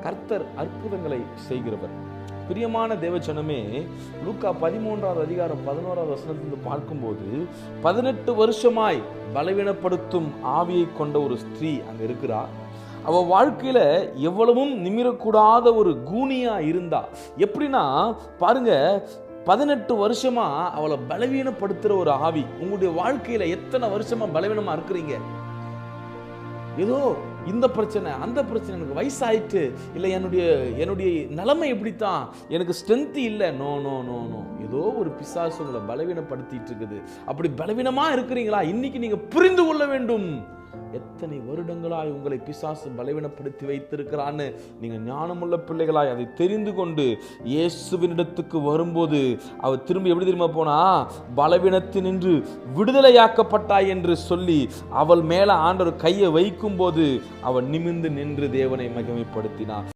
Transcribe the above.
கர்த்தர் அற்புதங்களை செய்கிறவர். பிரியமான தேவச்சனமே, லூக்கா 13வது அதிகாரம் 11வது வசனத்திலிருந்து பார்க்கும்போது 18 வருஷமாய் பலவீனப்படுத்தும் ஆவியை கொண்ட ஒரு ஸ்திரீ அங்க இருக்கிறா. அவ வாழ்க்கையில எவ்வளவும் நிமிரக்கூடாத ஒரு கூனியா இருந்தா. எப்படின்னா பாருங்க, 18 வருஷமா அவளை பலவீனப்படுத்துற ஒரு ஆவி. உங்களுடைய வாழ்க்கையில எத்தனை வருஷமா பலவீனமா இருக்கிறீங்க? ஏதோ இந்த பிரச்சனை அந்த பிரச்சனை, எனக்கு வயசாயிட்டு, இல்லை என்னுடைய நிலைமை எப்படித்தான், எனக்கு ஸ்ட்ரென்த் இல்லை. நோ நோ நோ நோ ஏதோ ஒரு பிசாசு உங்களை பலவீனப்படுத்திட்டு இருக்குது. அப்படி பலவீனமா இருக்கிறீங்களா? இன்னைக்கு நீங்க புரிந்து கொள்ள வேண்டும், எத்தனை வருடங்களாய் உங்களை பிசாசு பலவீனப்படுத்தி வைத்திருக்கிறான்னு. நீங்க ஞானமுள்ள பிள்ளைகளாய் அதை தெரிந்து கொண்டு இயேசுவினிடத்துக்கு வரும்போது அவர் திரும்பி எப்படி தெரியுமா போனா, பலவீனத்தினின்று விடுதலையாக்கப்பட்டாய் என்று சொல்லி அவள் மேல ஆண்டவர் கையை வைக்கும் போது அவள் நிமிர்ந்து நின்று தேவனை மகிமைப்படுத்தினார்.